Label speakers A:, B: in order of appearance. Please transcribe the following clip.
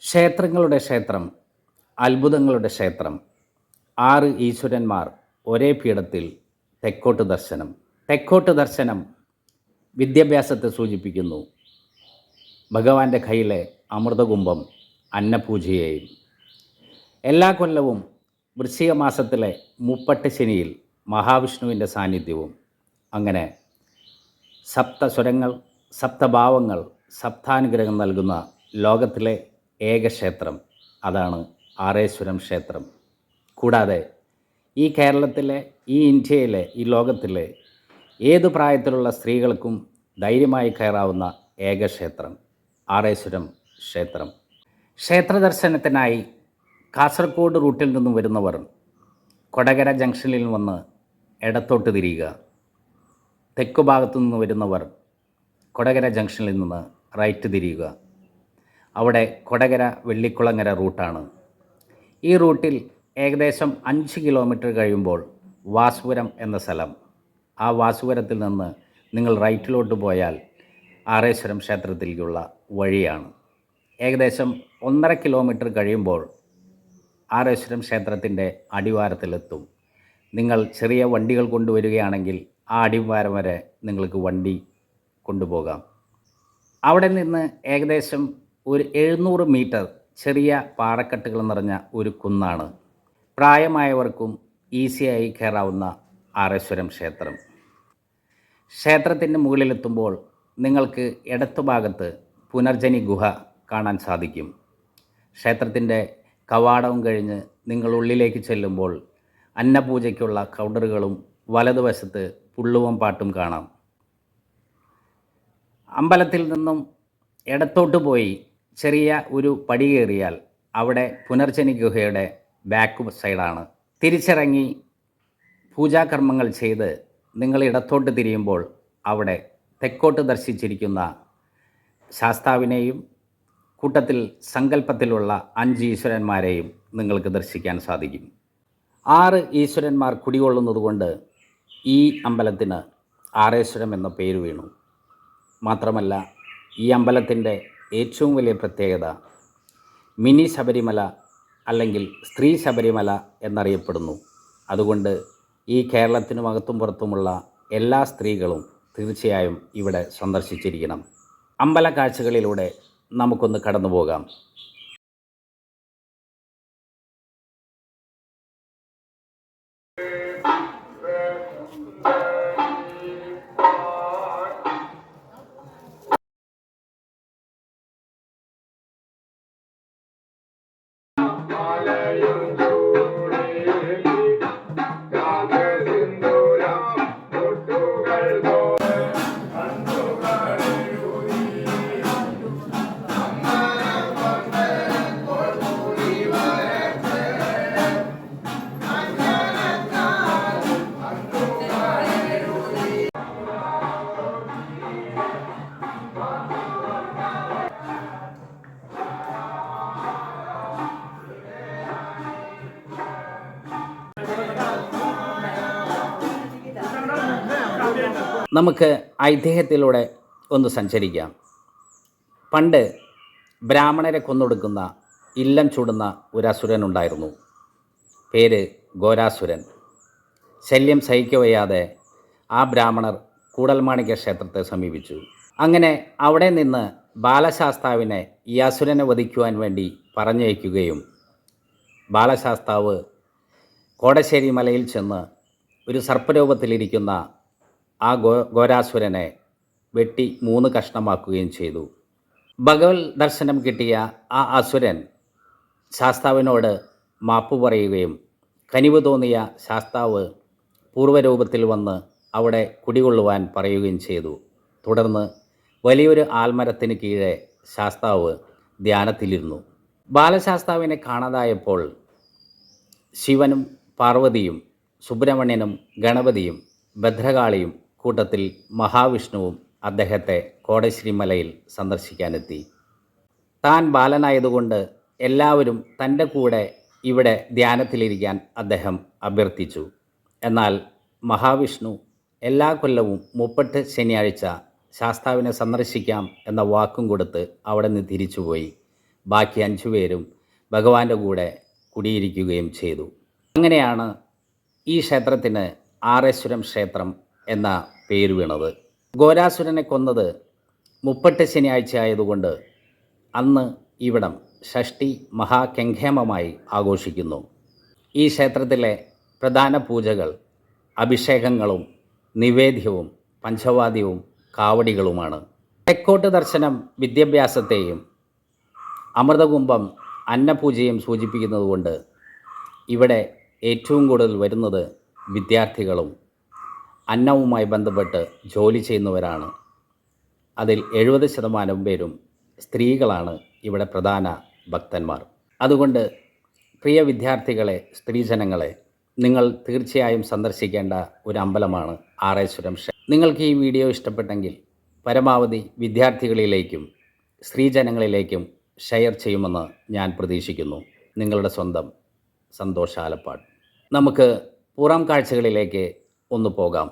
A: ക്ഷേത്രങ്ങളുടെ ക്ഷേത്രം, അത്ഭുതങ്ങളുടെ ക്ഷേത്രം. 6 ഈശ്വരന്മാർ ഒരേ പീഠത്തിൽ. തെക്കോട്ട് ദർശനം. തെക്കോട്ട് ദർശനം വിദ്യാഭ്യാസത്തെ സൂചിപ്പിക്കുന്നു. ഭഗവാന്റെ കയ്യിലെ അമൃതകുംഭം അന്നപൂജയെയും. എല്ലാ കൊല്ലവും വൃശ്ചിക മാസത്തിലെ മുപ്പട്ട് ശനിയിൽ മഹാവിഷ്ണുവിൻ്റെ സാന്നിധ്യവും. അങ്ങനെ സപ്തസ്വരങ്ങൾ, സപ്തഭാവങ്ങൾ, സപ്താനുഗ്രഹം നൽകുന്ന ലോകത്തിലെ ഏക ക്ഷേത്രം അതാണ് ആറേശ്വരം ക്ഷേത്രം. കൂടാതെ ഈ കേരളത്തിലെ, ഈ ഇന്ത്യയിലെ, ഈ ലോകത്തിലെ ഏതു പ്രായത്തിലുള്ള സ്ത്രീകൾക്കും ധൈര്യമായി കയറാവുന്ന ഏക ക്ഷേത്രം ആറേശ്വരം ക്ഷേത്രം. ക്ഷേത്ര ദർശനത്തിനായി കാസർഗോഡ് റൂട്ടിൽ നിന്നും വരുന്നവർ കൊടകര ജംഗ്ഷനിൽ വന്ന് ഇടത്തോട്ട് തിരിയുക. തെക്കു ഭാഗത്തു നിന്ന് വരുന്നവർ കൊടകര ജംഗ്ഷനിൽ നിന്ന് റൈറ്റ് തിരിയുക. അവിടെ കൊടകര വെള്ളിക്കുളങ്ങര റൂട്ടാണ്. ഈ റൂട്ടിൽ ഏകദേശം 5 കിലോമീറ്റർ കഴിയുമ്പോൾ വാസുപുരം എന്ന സ്ഥലം. ആ വാസുപുരത്തിൽ നിന്ന് നിങ്ങൾ റൈറ്റിലോട്ട് പോയാൽ ആറേശ്വരം ക്ഷേത്രത്തിലേക്കുള്ള വഴിയാണ്. ഏകദേശം 1.5 കിലോമീറ്റർ കഴിയുമ്പോൾ ആറേശ്വരം ക്ഷേത്രത്തിൻ്റെ അടിവാരത്തിലെത്തും. നിങ്ങൾ ചെറിയ വണ്ടികൾ കൊണ്ടുവരികയാണെങ്കിൽ ആ അടിവാരം വരെ നിങ്ങൾക്ക് വണ്ടി കൊണ്ടുപോകാം. അവിടെ നിന്ന് ഏകദേശം ഒരു 700 മീറ്റർ ചെറിയ പാറക്കെട്ടുകൾ നിറഞ്ഞ ഒരു കുന്നാണ്. പ്രായമായവർക്കും ഈസിയായി കയറാവുന്ന ആറേശ്വരം ക്ഷേത്രം. ക്ഷേത്രത്തിൻ്റെ മുകളിലെത്തുമ്പോൾ നിങ്ങൾക്ക് ഇടത്തുഭാഗത്ത് പുനർജനി ഗുഹ കാണാൻ സാധിക്കും. ക്ഷേത്രത്തിൻ്റെ കവാടവും കഴിഞ്ഞ് നിങ്ങൾ ഉള്ളിലേക്ക് ചെല്ലുമ്പോൾ അന്നപൂജയ്ക്കുള്ള കൗണ്ടറുകളും വലതുവശത്ത് പുള്ളുവം പാട്ടും കാണാം. അമ്പലത്തിൽ നിന്നും ഇടത്തോട്ട് പോയി ചെറിയ ഒരു പടി കയറിയാൽ അവിടെ പുനർജനി ഗുഹയുടെ ബാക്ക് സൈഡാണ്. തിരിച്ചിറങ്ങി പൂജാകർമ്മങ്ങൾ ചെയ്ത് നിങ്ങൾ ഇടത്തോട്ട് തിരിയുമ്പോൾ അവിടെ തെക്കോട്ട് ദർശിച്ചിരിക്കുന്ന ശാസ്താവിനെയും കൂട്ടത്തിൽ സങ്കല്പത്തിലുള്ള 5 ഈശ്വരന്മാരെയും നിങ്ങൾക്ക് ദർശിക്കാൻ സാധിക്കും. 6 ഈശ്വരന്മാർ കുടികൊള്ളുന്നതുകൊണ്ട് ഈ അമ്പലത്തിന് ആറേശ്വരം എന്ന പേര് വീണു. മാത്രമല്ല ഈ അമ്പലത്തിൻ്റെ ഏറ്റവും വലിയ പ്രത്യേകത മിനി ശബരിമല അല്ലെങ്കിൽ സ്ത്രീ ശബരിമല എന്നറിയപ്പെടുന്നു. അതുകൊണ്ട് ഈ കേരളത്തിനുമകത്തും പുറത്തുമുള്ള എല്ലാ സ്ത്രീകളും തീർച്ചയായും ഇവിടെ സന്ദർശിച്ചിരിക്കണം. അമ്പല കാഴ്ചകളിലൂടെ നമുക്കൊന്ന് കടന്നു പോകാം. നമുക്ക് ഐതിഹ്യത്തിലൂടെ ഒന്ന് സഞ്ചരിക്കാം. പണ്ട് ബ്രാഹ്മണരെ കൊന്നൊടുക്കുന്ന, ഇല്ലം ചൂടുന്ന ഒരു അസുരനുണ്ടായിരുന്നു. പേര് ഘോരാസുരൻ. ശല്യം സഹിക്കവയ്യാതെ ആ ബ്രാഹ്മണർ കൂടൽമാണിക്യ ക്ഷേത്രത്തെ സമീപിച്ചു. അങ്ങനെ അവിടെ നിന്ന് ബാലശാസ്താവിനെ ഈ അസുരനെ വധിക്കുവാൻ വേണ്ടി പറഞ്ഞയക്കുകയും ബാലശാസ്താവ് കോടശ്ശേരി മലയിൽ ചെന്ന് ഒരു സർപ്പരൂപത്തിലിരിക്കുന്ന ആ ഘോരാസുരനെ വെട്ടി 3 കഷ്ണമാക്കുകയും ചെയ്തു. ഭഗവത് ദർശനം കിട്ടിയ ആ അസുരൻ ശാസ്താവിനോട് മാപ്പ് പറയുകയും കനിവ് തോന്നിയ ശാസ്താവ് പൂർവ്വരൂപത്തിൽ വന്ന് അവിടെ കുടികൊള്ളുവാൻ പറയുകയും ചെയ്തു. തുടർന്ന് വലിയൊരു ആൽമരത്തിന് കീഴെ ശാസ്താവ് ധ്യാനത്തിലിരുന്നു. ബാലശാസ്താവിനെ കാണാതായപ്പോൾ ശിവനും പാർവതിയും സുബ്രഹ്മണ്യനും ഗണപതിയും ഭദ്രകാളിയും കൂട്ടത്തിൽ മഹാവിഷ്ണുവും അദ്ദേഹത്തെ കോടശ്ശേരി മലയിൽ സന്ദർശിക്കാനെത്തി. താൻ ബാലനായതുകൊണ്ട് എല്ലാവരും തൻ്റെ കൂടെ ഇവിടെ ധ്യാനത്തിലിരിക്കാൻ അദ്ദേഹം അഭ്യർത്ഥിച്ചു. എന്നാൽ മഹാവിഷ്ണു എല്ലാ കൊല്ലവും 30 ശനിയാഴ്ച ശാസ്താവിനെ സന്ദർശിക്കാം എന്ന വാക്കും കൊടുത്ത് അവിടെ നിന്ന് തിരിച്ചുപോയി. ബാക്കി 5 പേരും ഭഗവാന്റെ കൂടെ കുടിയിരിക്കുകയും ചെയ്തു. അങ്ങനെയാണ് ഈ ക്ഷേത്രത്തിന് ആറേശ്വരം ക്ഷേത്രം എന്ന പേര് വീണത്. ഘോരാസുരനെ കൊന്നത് മുപ്പട്ട് ശനിയാഴ്ച ആയതുകൊണ്ട് അന്ന് ഇവിടം ഷഷ്ഠി മഹാകെങ്കേമമായി ആഘോഷിക്കുന്നു. ഈ ക്ഷേത്രത്തിലെ പ്രധാന പൂജകൾ അഭിഷേകങ്ങളും നിവേദ്യവും പഞ്ചവാദ്യവും കാവടികളുമാണ്. തെക്കോട്ട് ദർശനം വിദ്യാഭ്യാസത്തെയും അമൃതകുംഭം അന്നപൂജയും സൂചിപ്പിക്കുന്നതുകൊണ്ട് ഇവിടെ ഏറ്റവും കൂടുതൽ വരുന്നത് വിദ്യാർത്ഥികളും അന്നവുമായി ബന്ധപ്പെട്ട് ജോലി ചെയ്യുന്നവരാണ്. അതിൽ 70% പേരും സ്ത്രീകളാണ് ഇവിടെ പ്രധാന ഭക്തന്മാർ. അതുകൊണ്ട് പ്രിയ വിദ്യാർത്ഥികളെ, സ്ത്രീജനങ്ങളെ, നിങ്ങൾ തീർച്ചയായും സന്ദർശിക്കേണ്ട ഒരു അമ്പലമാണ് ആറേശ്വരം ക്ഷേത്രം. നിങ്ങൾക്ക് ഈ വീഡിയോ ഇഷ്ടപ്പെട്ടെങ്കിൽ പരമാവധി വിദ്യാർത്ഥികളിലേക്കും സ്ത്രീജനങ്ങളിലേക്കും ഷെയർ ചെയ്യുമെന്ന് ഞാൻ പ്രതീക്ഷിക്കുന്നു. നിങ്ങളുടെ സ്വന്തം സന്തോഷ് ആലപ്പാട്. നമുക്ക് പുറം കാഴ്ചകളിലേക്ക് ഒന്ന് പോകാം.